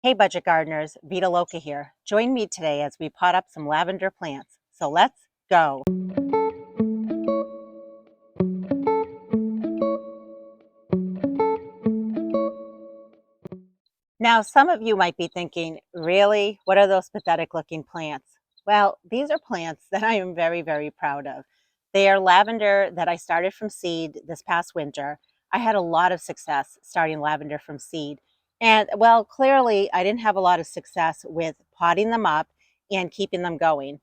Hey budget gardeners, Vita Loca here. Join me today as we pot up some lavender plants. So let's go. Now, some of you might be thinking, really? What are those pathetic looking plants? Well, these are plants that I am very, very proud of. They are lavender that I started from seed this past winter. I had a lot of success starting lavender from seed. And well, clearly I didn't have a lot of success with potting them up and keeping them going.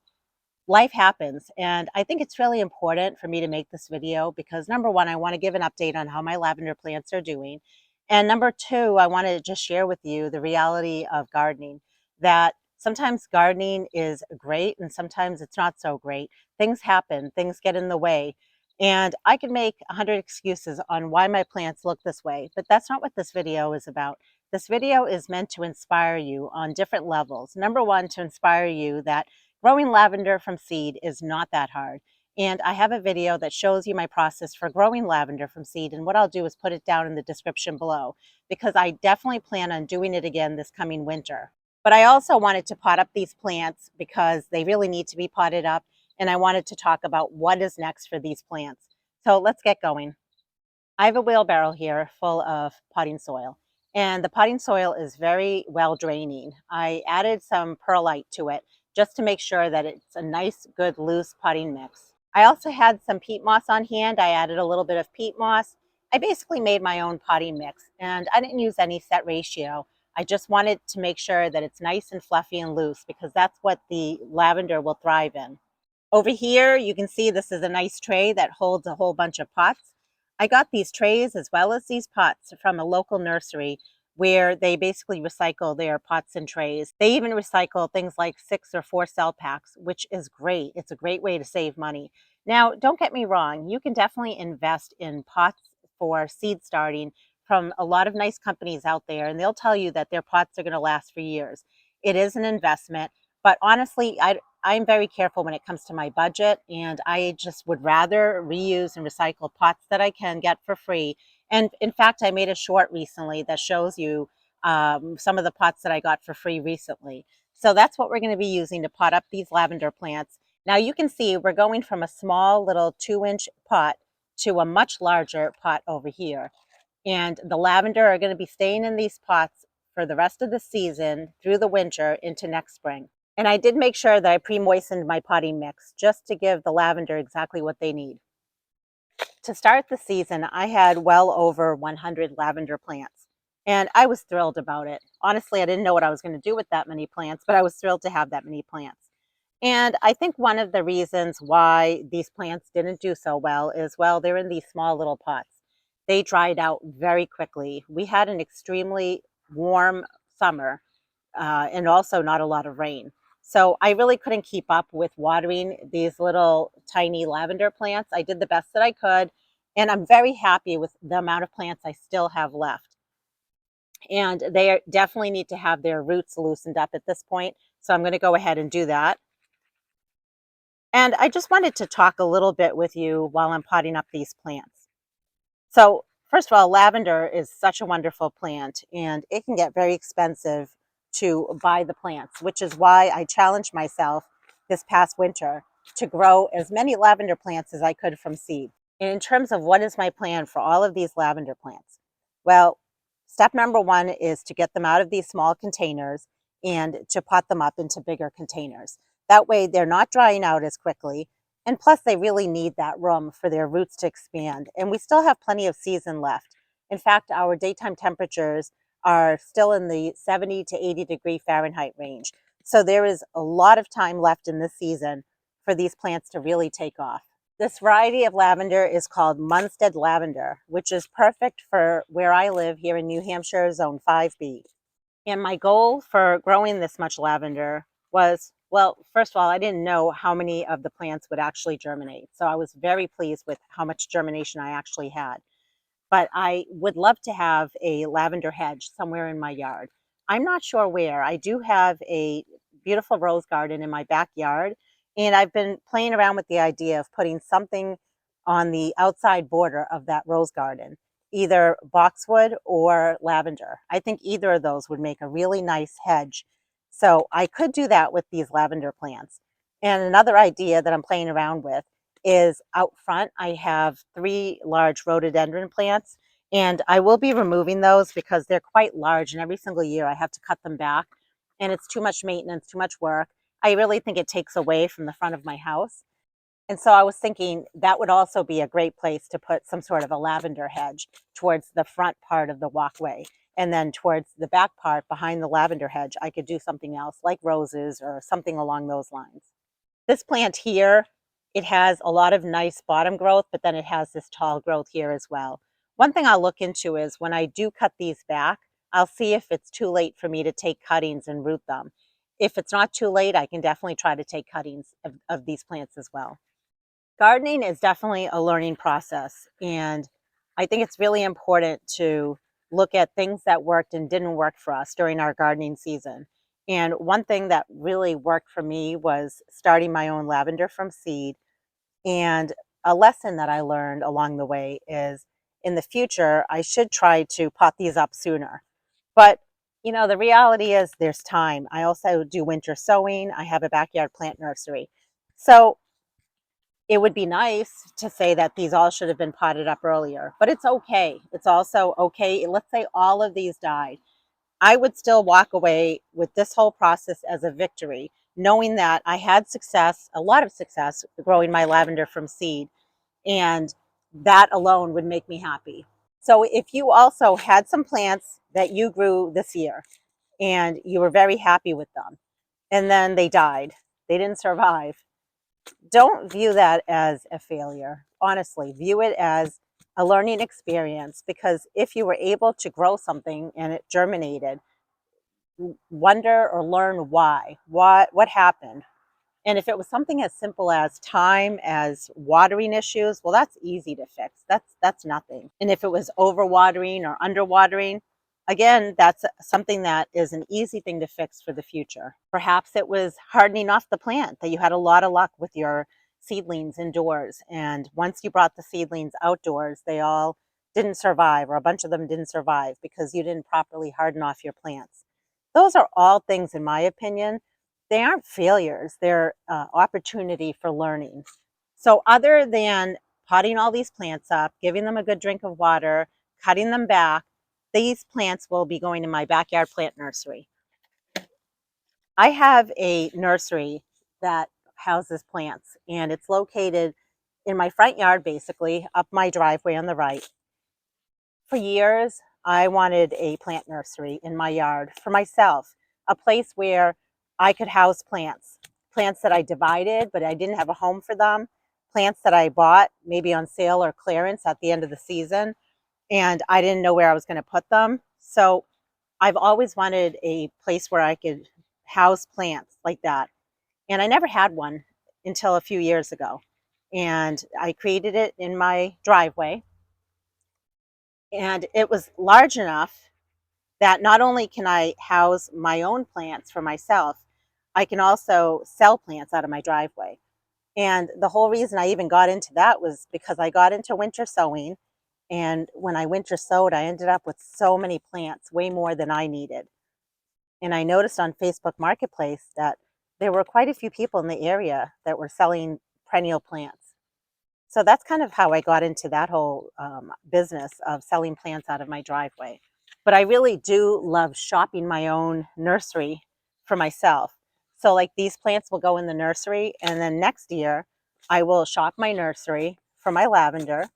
Life happens, and I think it's really important for me to make this video because number one, I want to give an update on how my lavender plants are doing, and number two, I want to just share with you the reality of gardening, that sometimes gardening is great and sometimes it's not so great. Things happen, things get in the way, and I could make 100 excuses on why my plants look this way, but that's not what this video is about. This video is meant to inspire you on different levels. Number one, to inspire you that growing lavender from seed is not that hard. And I have a video that shows you my process for growing lavender from seed. And what I'll do is put it down in the description below because I definitely plan on doing it again this coming winter. But I also wanted to pot up these plants because they really need to be potted up. And I wanted to talk about what is next for these plants. So let's get going. I have a wheelbarrow here full of potting soil. And the potting soil is very well draining. I added some perlite to it just to make sure that it's a nice, good, loose potting mix. I also had some peat moss on hand. I added a little bit of peat moss. I basically made my own potting mix, and I didn't use any set ratio. I just wanted to make sure that it's nice and fluffy and loose because that's what the lavender will thrive in. Over here, you can see this is a nice tray that holds a whole bunch of pots. I got these trays as well as these pots from a local nursery where they basically recycle their pots and trays. They even recycle things like 6 or 4 cell packs, which is great. It's a great way to save money. Now, don't get me wrong, you can definitely invest in pots for seed starting from a lot of nice companies out there, and they'll tell you that their pots are going to last for years. It is an investment, but honestly, I'm very careful when it comes to my budget, and I just would rather reuse and recycle pots that I can get for free. And in fact, I made a short recently that shows you some of the pots that I got for free recently. So that's what we're going to be using to pot up these lavender plants. Now you can see we're going from a small little 2-inch pot to a much larger pot over here. And the lavender are going to be staying in these pots for the rest of the season through the winter into next spring. And I did make sure that I pre-moistened my potting mix just to give the lavender exactly what they need. To start the season, I had well over 100 lavender plants, and I was thrilled about it. Honestly, I didn't know what I was going to do with that many plants, but I was thrilled to have that many plants. And I think one of the reasons why these plants didn't do so well is, well, they're in these small little pots. They dried out very quickly. We had an extremely warm summer and also not a lot of rain. So I really couldn't keep up with watering these little tiny lavender plants. I did the best that I could, and I'm very happy with the amount of plants I still have left. And they definitely need to have their roots loosened up at this point. So I'm going to go ahead and do that. And I just wanted to talk a little bit with you while I'm potting up these plants. So first of all, lavender is such a wonderful plant, and it can get very expensive to buy the plants, which is why I challenged myself this past winter to grow as many lavender plants as I could from seed. And in terms of what is my plan for all of these lavender plants, well, step number one is to get them out of these small containers and to pot them up into bigger containers. That way they're not drying out as quickly. And plus, they really need that room for their roots to expand. And we still have plenty of season left. In fact, our daytime temperatures are still in the 70 to 80 degree Fahrenheit range. So there is a lot of time left in this season for these plants to really take off. This variety of lavender is called Munstead lavender, which is perfect for where I live here in New Hampshire, Zone 5B. And my goal for growing this much lavender was, well, first of all, I didn't know how many of the plants would actually germinate. So I was very pleased with how much germination I actually had. But I would love to have a lavender hedge somewhere in my yard. I'm not sure where. I do have a beautiful rose garden in my backyard, and I've been playing around with the idea of putting something on the outside border of that rose garden. either boxwood or lavender. I think either of those would make a really nice hedge. So I could do that with these lavender plants. And another idea that I'm playing around with is out front, I have 3 large rhododendron plants, and I will be removing those because they're quite large, and every single year I have to cut them back, and it's too much maintenance, too much work. I really think it takes away from the front of my house. And so I was thinking that would also be a great place to put some sort of a lavender hedge towards the front part of the walkway. And then towards the back part behind the lavender hedge, I could do something else like roses or something along those lines. This plant here, it has a lot of nice bottom growth, but then it has this tall growth here as well. One thing I'll look into is when I do cut these back, I'll see if it's too late for me to take cuttings and root them. If it's not too late, I can definitely try to take cuttings of these plants as well. Gardening is definitely a learning process, and I think it's really important to look at things that worked and didn't work for us during our gardening season. And one thing that really worked for me was starting my own lavender from seed. And a lesson that I learned along the way is in the future, I should try to pot these up sooner. But the reality is there's time. I also do winter sowing. I have a backyard plant nursery. So it would be nice to say that these all should have been potted up earlier, but it's okay. It's also okay. Let's say all of these died. I would still walk away with this whole process as a victory, knowing that I had success, a lot of success, growing my lavender from seed, and that alone would make me happy. So if you also had some plants that you grew this year and you were very happy with them, and then they died, they didn't survive, don't view that as a failure. Honestly, view it as a learning experience, because if you were able to grow something and it germinated, wonder or learn why. What happened? And if it was something as simple as time, as watering issues, well, that's easy to fix. That's nothing. And if it was overwatering or underwatering, again, that's something that is an easy thing to fix for the future. Perhaps it was hardening off the plant, that you had a lot of luck with your seedlings indoors. And once you brought the seedlings outdoors, they all didn't survive, or a bunch of them didn't survive because you didn't properly harden off your plants. Those are all things, in my opinion, they aren't failures. They're opportunity for learning. So other than potting all these plants up, giving them a good drink of water, cutting them back, these plants will be going in my backyard plant nursery. I have a nursery that houses plants, and it's located in my front yard, basically up my driveway on the right. For years, I wanted a plant nursery in my yard for myself, a place where I could house plants, plants that I divided, but I didn't have a home for them, plants that I bought maybe on sale or clearance at the end of the season, and I didn't know where I was going to put them. So I've always wanted a place where I could house plants like that. And I never had one until a few years ago. And I created it in my driveway, and it was large enough that not only can I house my own plants for myself, I can also sell plants out of my driveway. And the whole reason I even got into that was because I got into winter sowing. And when I winter sowed, I ended up with so many plants, way more than I needed. And I noticed on Facebook Marketplace that there were quite a few people in the area that were selling perennial plants. So that's kind of how I got into that whole business of selling plants out of my driveway. But I really do love shopping my own nursery for myself. So like these plants will go in the nursery, and then next year I will shop my nursery for my lavender,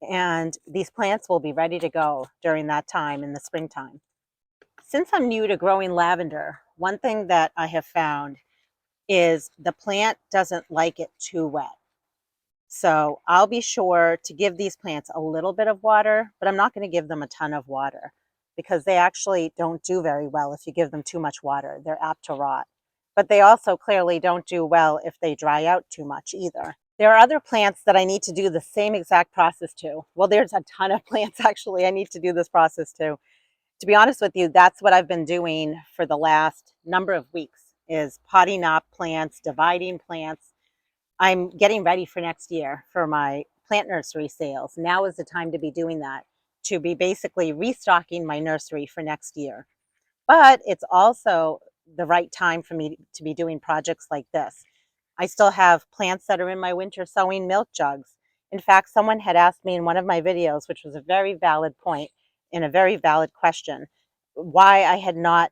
and these plants will be ready to go during that time in the springtime. Since I'm new to growing lavender, one thing that I have found is the plant doesn't like it too wet. So I'll be sure to give these plants a little bit of water, but I'm not going to give them a ton of water because they actually don't do very well if you give them too much water. They're apt to rot. But they also clearly don't do well if they dry out too much either. There are other plants that I need to do the same exact process to. Well, there's a ton of plants actually I need to do this process to. To be honest with you, that's what I've been doing for the last number of weeks, is potting up plants, dividing plants. I'm getting ready for next year for my plant nursery sales. Now is the time to be doing that. to be basically restocking my nursery for next year. But it's also the right time for me to be doing projects like this. I still have plants that are in my winter sowing milk jugs. In fact, someone had asked me in one of my videos, which was a very valid point and a very valid question, why I had not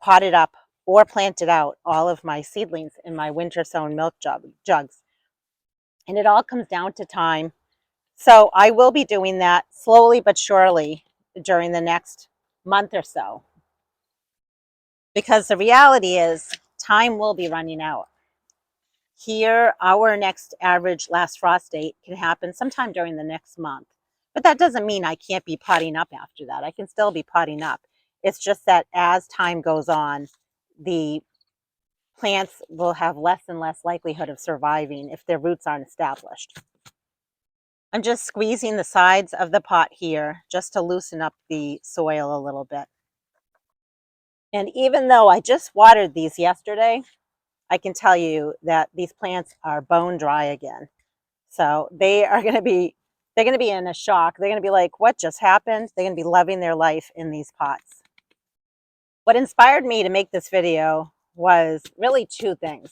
potted up or planted out all of my seedlings in my winter sown milk jugs. And it all comes down to time. So I will be doing that slowly but surely during the next month or so. Because the reality is time will be running out. Here, our next average last frost date can happen sometime during the next month. But that doesn't mean I can't be potting up after that. I can still be potting up. It's just that as time goes on, the plants will have less and less likelihood of surviving if their roots aren't established. I'm just squeezing the sides of the pot here just to loosen up the soil a little bit. And even though I just watered these yesterday, I can tell you that these plants are bone dry again. So they are going to be, they're going to be in a shock. They're going to be like, what just happened? They're going to be loving their life in these pots. What inspired me to make this video was really two things.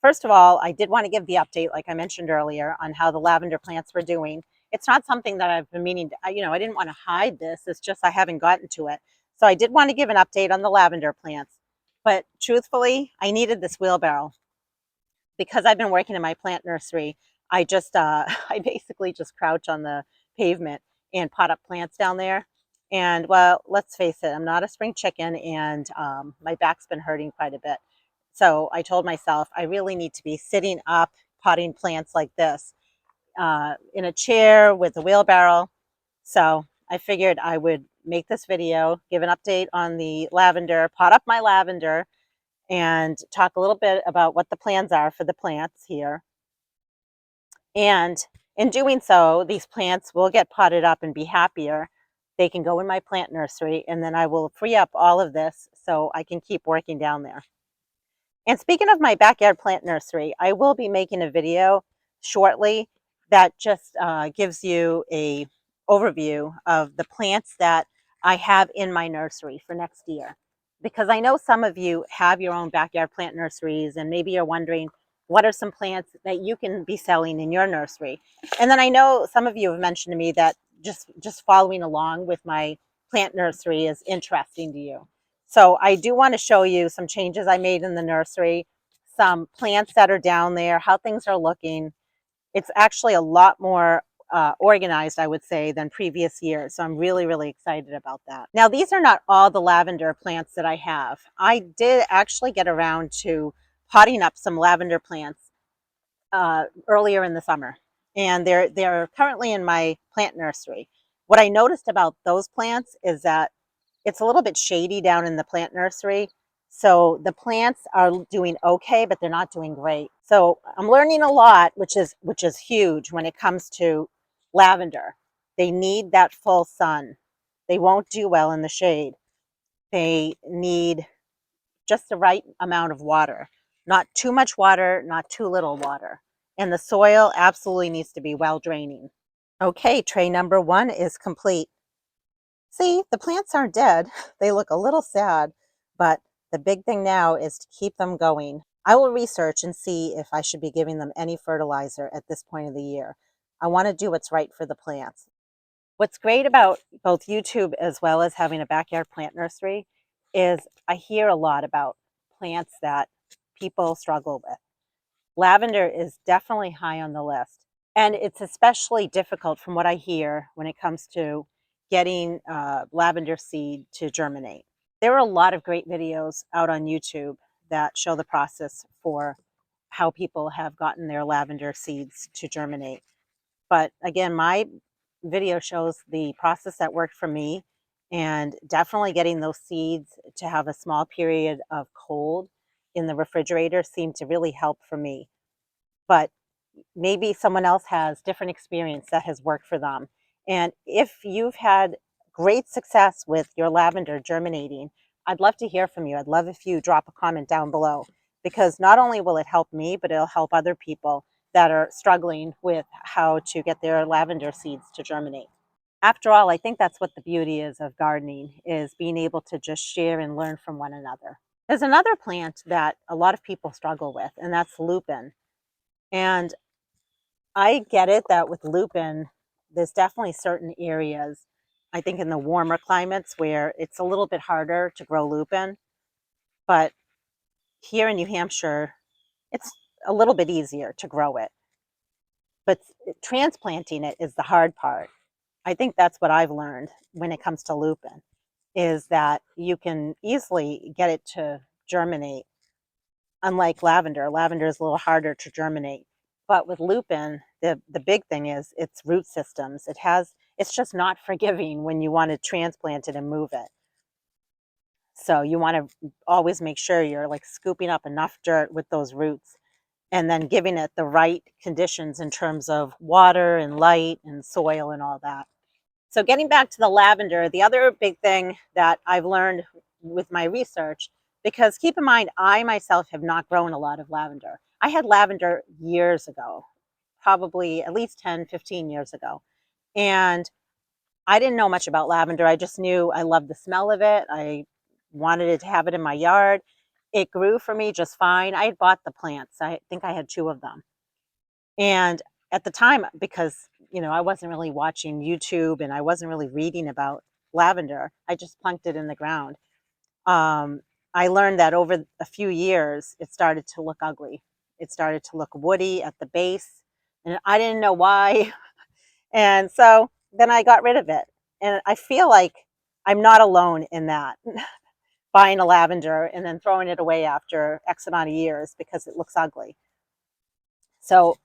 First of all, I did want to give the update, like I mentioned earlier, on how the lavender plants were doing. It's not something that I've been meaning to, I didn't want to hide this. It's just I haven't gotten to it. So I did want to give an update on the lavender plants. But truthfully, I needed this wheelbarrow because I've been working in my plant nursery. I just, I basically just crouch on the pavement and pot up plants down there. And well, let's face it, I'm not a spring chicken, and my back's been hurting quite a bit. So I told myself I really need to be sitting up potting plants like this in a chair with a wheelbarrow. So I figured I would make this video, give an update on the lavender, pot up my lavender, and talk a little bit about what the plans are for the plants here. And in doing so, these plants will get potted up and be happier. They can go in my plant nursery, and then I will free up all of this so I can keep working down there. And speaking of my backyard plant nursery, I will be making a video shortly that just gives you a overview of the plants that I have in my nursery for next year. Because I know some of you have your own backyard plant nurseries, and maybe you're wondering, what are some plants that you can be selling in your nursery? And then I know some of you have mentioned to me that just following along with my plant nursery is interesting to you. So I do want to show you some changes I made in the nursery, some plants that are down there, how things are looking. It's actually a lot more organized, I would say, than previous years. So I'm really, really excited about that. Now, these are not all the lavender plants that I have. I did actually get around to potting up some lavender plants earlier in the summer, and they're currently in my plant nursery. What I noticed about those plants is that it's a little bit shady down in the plant nursery. So the plants are doing okay, but they're not doing great. So I'm learning a lot, which is huge when it comes to lavender. They need that full sun. They won't do well in the shade. They need just the right amount of water. Not too much water, not too little water. And the soil absolutely needs to be well draining. Okay, tray number 1 is complete. See, the plants aren't dead. They look a little sad, but the big thing now is to keep them going. I will research and see if I should be giving them any fertilizer at this point of the year. I want to do what's right for the plants. What's great about both YouTube as well as having a backyard plant nursery is I hear a lot about plants that people struggle with. Lavender is definitely high on the list. And it's especially difficult from what I hear when it comes to getting lavender seed to germinate. There are a lot of great videos out on YouTube that show the process for how people have gotten their lavender seeds to germinate. But again, my video shows the process that worked for me, and definitely getting those seeds to have a small period of cold in the refrigerator seemed to really help for me. But maybe someone else has different experience that has worked for them. And if you've had great success with your lavender germinating, I'd love to hear from you. I'd love if you drop a comment down below, because not only will it help me, but it'll help other people that are struggling with how to get their lavender seeds to germinate. After all, I think that's what the beauty is of gardening, is being able to just share and learn from one another. There's another plant that a lot of people struggle with, and that's lupin. And I get it that with lupin, there's definitely certain areas, I think in the warmer climates, where it's a little bit harder to grow lupin. But here in New Hampshire, it's a little bit easier to grow it. But transplanting it is the hard part. I think that's what I've learned when it comes to lupin, is that you can easily get it to germinate. Unlike lavender, lavender is a little harder to germinate. But with lupin, the big thing is its root systems. It's just not forgiving when you want to transplant it and move it. So you want to always make sure you're like scooping up enough dirt with those roots and then giving it the right conditions in terms of water and light and soil and all that. So getting back to the lavender, the other big thing that I've learned with my research, because keep in mind, I myself have not grown a lot of lavender. I had lavender years ago, probably at least 10, 15 years ago. And I didn't know much about lavender. I just knew I loved the smell of it. I wanted to have it in my yard. It grew for me just fine. I had bought the plants. I think I had 2 of them. And at the time, because I wasn't really watching YouTube and I wasn't really reading about lavender, I just plunked it in the ground. Um, I learned that over a few years, it started to look ugly. It started to look woody at the base, and I didn't know why. And so then I got rid of it. And I feel like I'm not alone in that, buying a lavender and then throwing it away after X amount of years because it looks ugly. So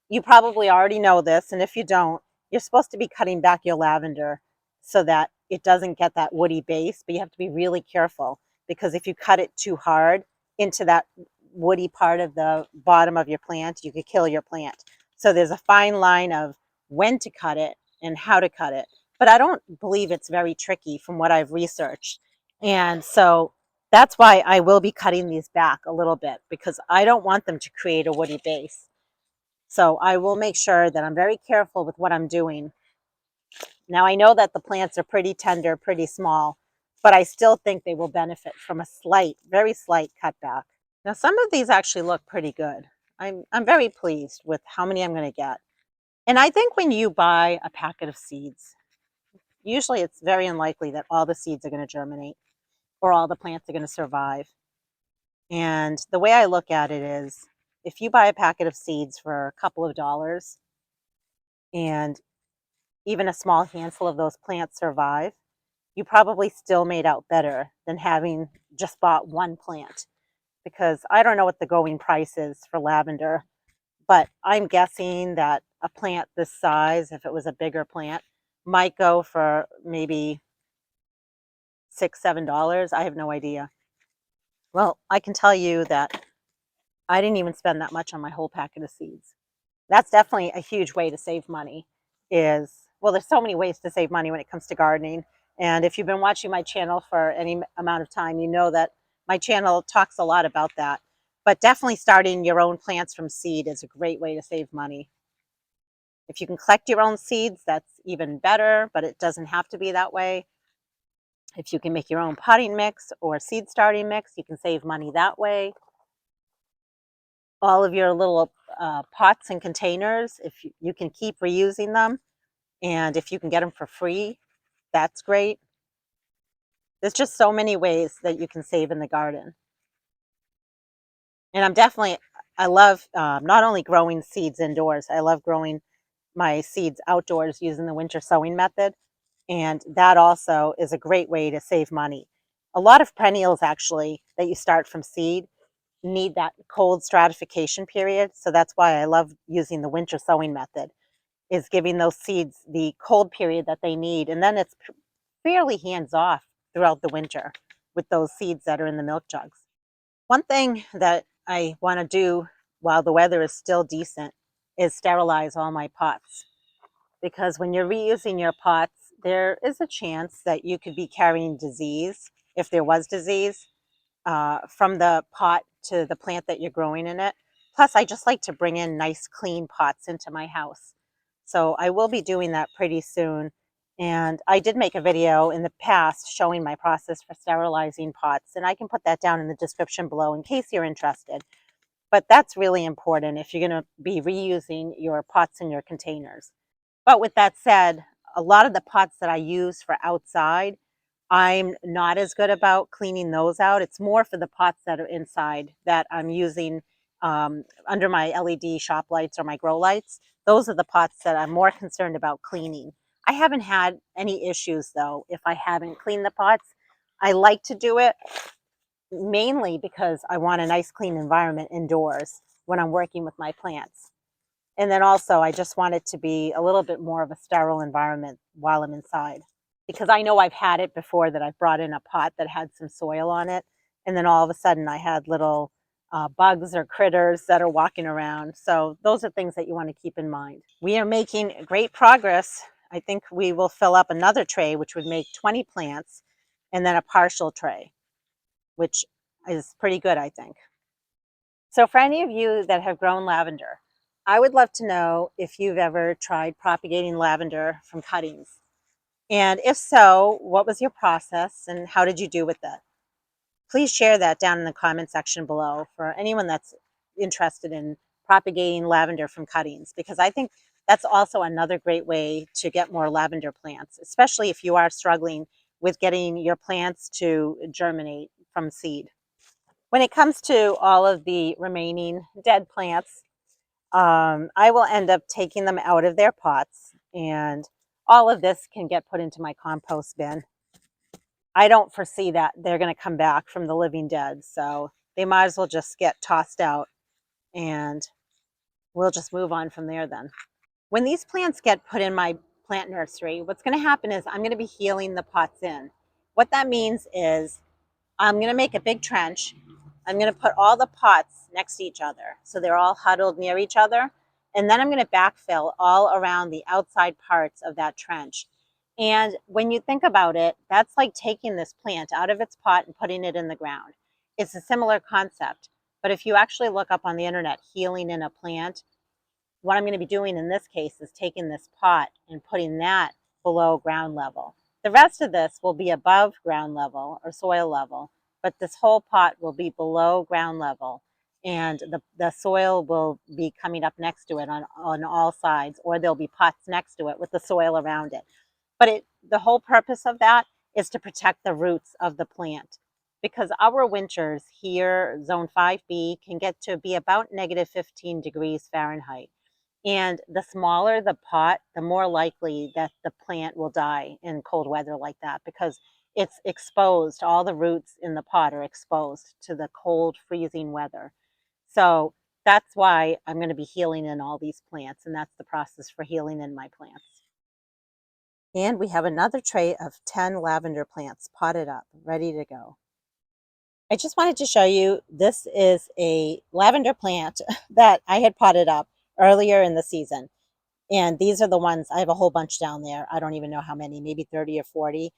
you probably already know this, and if you don't, you're supposed to be cutting back your lavender so that it doesn't get that woody base, but you have to be really careful, because if you cut it too hard into that woody part of the bottom of your plant, you could kill your plant. So there's a fine line of when to cut it and how to cut it. But I don't believe it's very tricky from what I've researched. And so that's why I will be cutting these back a little bit, because I don't want them to create a woody base. So I will make sure that I'm very careful with what I'm doing. Now I know that the plants are pretty tender, pretty small, but I still think they will benefit from a slight, very slight cutback. Now some of these actually look pretty good. I'm very pleased with how many I'm going to get. And I think when you buy a packet of seeds, usually it's very unlikely that all the seeds are going to germinate or all the plants are going to survive. And the way I look at it is, if you buy a packet of seeds for a couple of dollars and even a small handful of those plants survive, you probably still made out better than having just bought one plant. Because I don't know what the going price is for lavender, but I'm guessing that a plant this size, if it was a bigger plant, might go for maybe $6, $7. I have no idea. Well, I can tell you that I didn't even spend that much on my whole packet of seeds. That's definitely a huge way to save money. Well, there's so many ways to save money when it comes to gardening. And if you've been watching my channel for any amount of time, you know that my channel talks a lot about that. But definitely starting your own plants from seed is a great way to save money. If you can collect your own seeds, that's even better, but it doesn't have to be that way. If you can make your own potting mix or seed starting mix, you can save money that way. All of your little pots and containers, if you can keep reusing them, and if you can get them for free, that's great. There's just so many ways that you can save in the garden. And I love not only growing seeds indoors, I love growing my seeds outdoors using the winter sowing method. And that also is a great way to save money. A lot of perennials actually that you start from seed need that cold stratification period. So that's why I love using the winter sowing method, is giving those seeds the cold period that they need. And then it's fairly hands off throughout the winter with those seeds that are in the milk jugs. One thing that I want to do while the weather is still decent is sterilize all my pots. Because when you're reusing your pots, there is a chance that you could be carrying disease, if there was disease, from the pot to the plant that you're growing in it. Plus, I just like to bring in nice, clean pots into my house. So I will be doing that pretty soon. And I did make a video in the past showing my process for sterilizing pots, and I can put that down in the description below in case you're interested. But that's really important if you're going to be reusing your pots and your containers. But with that said, a lot of the pots that I use for outside, I'm not as good about cleaning those out. It's more for the pots that are inside that I'm using under my LED shop lights or my grow lights. Those are the pots that I'm more concerned about cleaning. I haven't had any issues though if I haven't cleaned the pots. I like to do it mainly because I want a nice clean environment indoors when I'm working with my plants. And then also I just want it to be a little bit more of a sterile environment while I'm inside. Because I know I've had it before that I've brought in a pot that had some soil on it, and then all of a sudden I had little bugs or critters that are walking around. So those are things that you want to keep in mind. We are making great progress. I think we will fill up another tray, which would make 20 plants, and then a partial tray, which is pretty good, I think. So for any of you that have grown lavender, I would love to know if you've ever tried propagating lavender from cuttings. And if so, what was your process and how did you do with it? Please share that down in the comment section below for anyone that's interested in propagating lavender from cuttings, because I think that's also another great way to get more lavender plants, especially if you are struggling with getting your plants to germinate from seed. When it comes to all of the remaining dead plants, I will end up taking them out of their pots, and all of this can get put into my compost bin. I don't foresee that they're going to come back from the living dead, so they might as well just get tossed out, and we'll just move on from there then. When these plants get put in my plant nursery, what's going to happen is I'm going to be healing the pots in. What that means is I'm going to make a big trench. I'm going to put all the pots next to each other so they're all huddled near each other. And then I'm going to backfill all around the outside parts of that trench. And when you think about it, that's like taking this plant out of its pot and putting it in the ground. It's a similar concept. But if you actually look up on the internet, healing in a plant, what I'm going to be doing in this case is taking this pot and putting that below ground level. The rest of this will be above ground level or soil level, but this whole pot will be below ground level, and the soil will be coming up next to it on all sides, or there'll be pots next to it with the soil around it. But the whole purpose of that is to protect the roots of the plant, because our winters here, zone 5B, can get to be about negative 15 degrees Fahrenheit. And the smaller the pot, the more likely that the plant will die in cold weather like that, because it's exposed. All the roots in the pot are exposed to the cold, freezing weather. So that's why I'm going to be healing in all these plants, and that's the process for healing in my plants. And we have another tray of 10 lavender plants potted up, ready to go. I just wanted to show you, this is a lavender plant that I had potted up earlier in the season. And these are the ones, I have a whole bunch down there. I don't even know how many, maybe 30 or 40.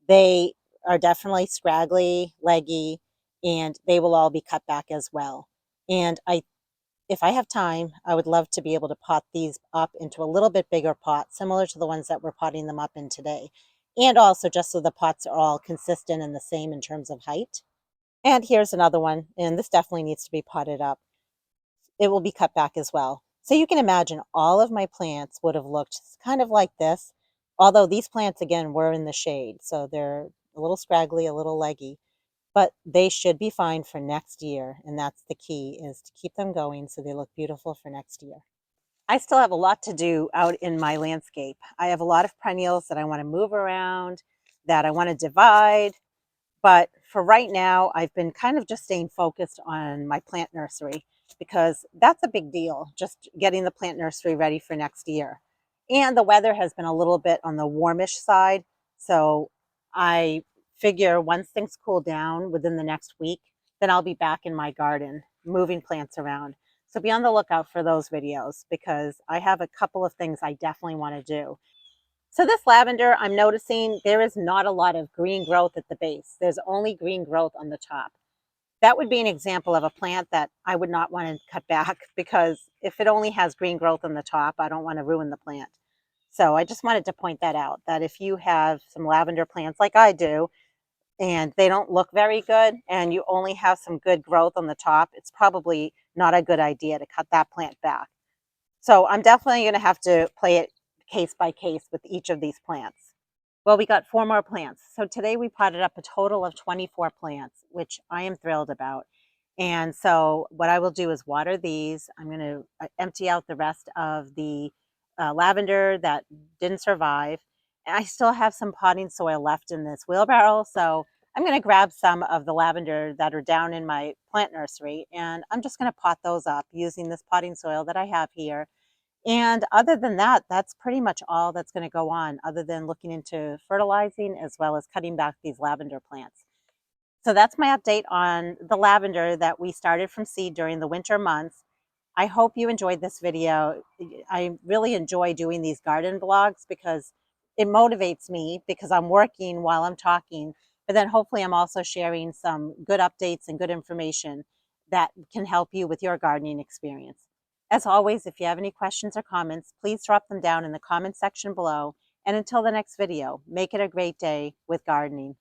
They are definitely scraggly, leggy, and they will all be cut back as well. And if I have time, I would love to be able to pot these up into a little bit bigger pot, similar to the ones that we're potting them up in today. And also just so the pots are all consistent and the same in terms of height. And here's another one, and this definitely needs to be potted up. It will be cut back as well. So you can imagine all of my plants would have looked kind of like this, although these plants, again, were in the shade. So they're a little scraggly, a little leggy, but they should be fine for next year. And that's the key, is to keep them going so they look beautiful for next year. I still have a lot to do out in my landscape. I have a lot of perennials that I want to move around, that I want to divide. But for right now, I've been kind of just staying focused on my plant nursery, because that's a big deal, just getting the plant nursery ready for next year. And the weather has been a little bit on the warmish side. So I figure once things cool down within the next week, then I'll be back in my garden moving plants around. So be on the lookout for those videos, because I have a couple of things I definitely want to do. So this lavender, I'm noticing there is not a lot of green growth at the base. There's only green growth on the top. That would be an example of a plant that I would not want to cut back, because if it only has green growth on the top, I don't want to ruin the plant. So I just wanted to point that out, that if you have some lavender plants like I do, and they don't look very good, and you only have some good growth on the top, it's probably not a good idea to cut that plant back. So I'm definitely going to have to play it case by case with each of these plants. Well, we got 4 more plants. So today we potted up a total of 24 plants, which I am thrilled about. And so what I will do is water these. I'm going to empty out the rest of the lavender that didn't survive. And I still have some potting soil left in this wheelbarrow. So I'm going to grab some of the lavender that are down in my plant nursery, and I'm just going to pot those up using this potting soil that I have here. And other than that, that's pretty much all that's going to go on, other than looking into fertilizing as well as cutting back these lavender plants. So that's my update on the lavender that we started from seed during the winter months. I hope you enjoyed this video. I really enjoy doing these garden vlogs because it motivates me, because I'm working while I'm talking, but then hopefully I'm also sharing some good updates and good information that can help you with your gardening experience. As always, if you have any questions or comments, please drop them down in the comment section below. And until the next video, make it a great day with gardening.